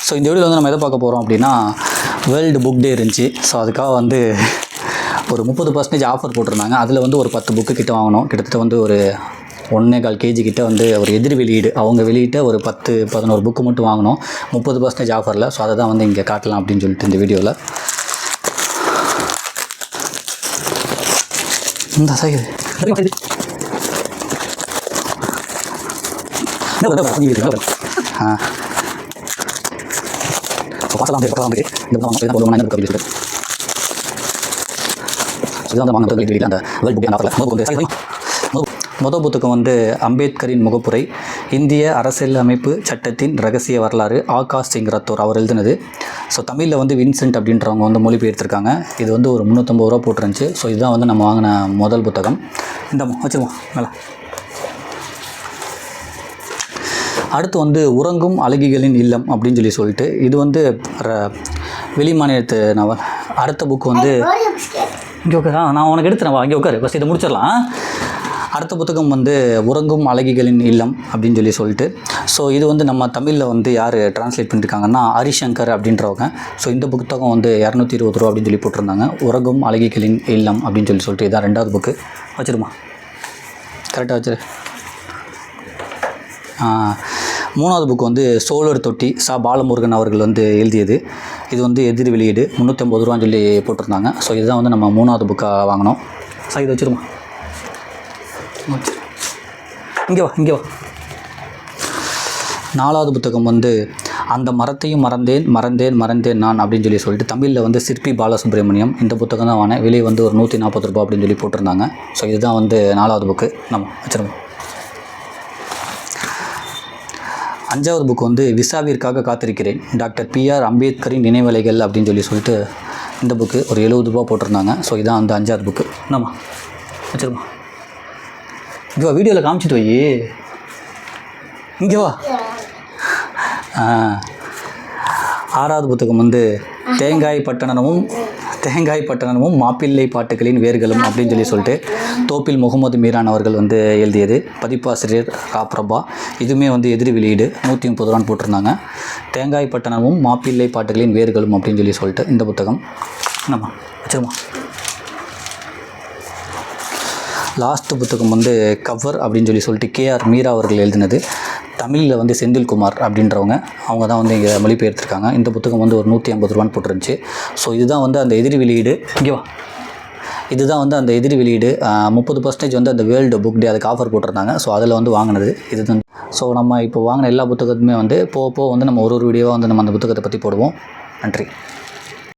So இந்த வீடியோவில் வந்து நம்ம எதை பார்க்க போகிறோம் அப்படின்னா வேர்ல்டு புக் டே இருந்துச்சு. ஸோ அதுக்காக வந்து ஒரு 30% ஆஃபர் போட்டிருந்தாங்க. அதில் வந்து ஒரு 10 புக்கு கிட்ட வாங்கினோம். கிட்டத்தட்ட வந்து ஒரு 1.25 kg கிட்ட வந்து ஒரு எதிர் வெளியீடு அவங்க வெளியிட்ட ஒரு 10-11 புக்கு மட்டும் வாங்கினோம் 30% ஆஃபரில். ஸோ அதை தான் வந்து இங்கே காட்டலாம் அப்படின்னு சொல்லிட்டு இந்த வீடியோவில். இந்த சைடு முதல் புத்தகம் வந்து அம்பேத்கரின் முகப்புரை, இந்திய அரசியல் அமைப்பு சட்டத்தின் ரகசிய வரலாறு, ஆகாஷ் சிங் ரத்தோர் அவர் எழுதினது. ஸோ தமிழில் வந்து வின்சென்ட் அப்படின்றவங்க வந்து மொழிபெயர்த்திருக்காங்க. இது வந்து ஒரு 350 ரூபா போட்டுருந்துச்சு. ஸோ இதுதான் வந்து நம்ம வாங்கின முதல் புத்தகம். இந்த வச்சுருவோம் மேலே. அடுத்து வந்து உறங்கும் அழகிகளின் இல்லம் அப்படின்னு சொல்லிட்டு இது வந்து வெளி மாநிலத்து நவல். அடுத்த புக்கு வந்து இங்கே உட்கார, நான் உனக்கு எடுத்துறேன், இங்கே உட்காரு, பஸ் இதை முடிச்சிடலாம். அடுத்த புத்தகம் வந்து உறங்கும் அழகிகளின் இல்லம் அப்படின்னு சொல்லிட்டு ஸோ இது வந்து நம்ம தமிழில் வந்து யார் ட்ரான்ஸ்லேட் பண்ணியிருக்காங்கன்னா ஹரிசங்கர் அப்படின்றவங்க. ஸோ இந்த புத்தகம் வந்து 220 ரூபா அப்படின்னு போட்டிருந்தாங்க. உறங்கும் அழகிகளின் இல்லம் அப்படின்னு சொல்லிட்டு இதான் 2வது புக்கு. வச்சிருமா, கரெக்டாக வச்சிரு. 3வது புக்கு வந்து சோழர் தொட்டி, பாலமுருகன் அவர்கள் வந்து எழுதியது. இது வந்து எதிர் வெளியீடு 350 ரூபான்னு சொல்லி போட்டிருந்தாங்க. ஸோ இதுதான் வந்து நம்ம 3வது புக்காக வாங்கினோம். ஸோ இது வச்சிருமா, இங்கே வா இங்கே வா. 4வது புத்தகம் வந்து அந்த மரத்தையும் மறந்தேன் மறந்தேன் மறந்தேன் நான் அப்படின்னு சொல்லிட்டு தமிழில் வந்து சிற்பி பாலசுப்ரமணியம். இந்த புத்தகம் தான் வாங்கினேன். விலை வந்து ஒரு 140 ரூபா அப்படின்னு சொல்லி போட்டிருந்தாங்க. ஸோ இதுதான் வந்து 4வது புக்கு நம்ம வச்சிருவோம். 5வது புக்கு வந்து விசாவிற்காக காத்திருக்கிறேன், டாக்டர் PR அம்பேத்கரின் நினைவலைகள் அப்படின்னு சொல்லிட்டு இந்த புக்கு ஒரு 70 ரூபா போட்டிருந்தாங்க. ஸோ இதான் வந்து 5வது புக்கு நம்ம வச்சிருமா. இங்கே வா, வீடியோவில் காமிச்சிட்டு வை, இங்கே வா. 6வது புத்தகம் வந்து தேங்காய் பட்டணமும் மாப்பிள்ளை பாட்டுகளின் வேர்களும் அப்படின்னு சொல்லிட்டு தோப்பில் முகமது மீரான் அவர்கள் வந்து எழுதியது. பதிப்பாசிரியர் பிரபா. இதுவுமே வந்து எதிர் வெளியீடு 130 ரூபான்னு போட்டிருந்தாங்க. தேங்காய் பட்டணமும் மாப்பிள்ளை பாட்டுகளின் வேர்களும் அப்படின்னு சொல்லிட்டு இந்த புத்தகம் நம்ம வச்சிருமா. லாஸ்ட்டு புத்தகம் வந்து கவர் அப்படின்னு சொல்லிட்டு KR மீரா அவர்கள் எழுதினது. தமிழில் வந்து செந்தில்குமார் அப்படின்றவங்க அவங்க தான் வந்து இங்கே மொழிபெயர்த்திருக்காங்க. இந்த புத்தகம் வந்து ஒரு 150 ரூபான்னு போட்டுருந்துச்சு. ஸோ இதுதான் வந்து அந்த எதிர் வெளியீடு. இங்கே வா, இதுதான் வந்து அந்த எதிர் வெளியீடு. 30% வந்து அந்த வேர்ல்டு புக் டே அதுக்கு ஆஃபர் போட்டிருந்தாங்க. ஸோ அதில் வந்து வாங்கினது இது தான். ஸோ நம்ம இப்போ வாங்கின எல்லா புத்தகத்துமே வந்து போக வந்து நம்ம ஒரு வீடியோவாக வந்து நம்ம அந்த புத்தகத்தை பற்றி போடுவோம். நன்றி.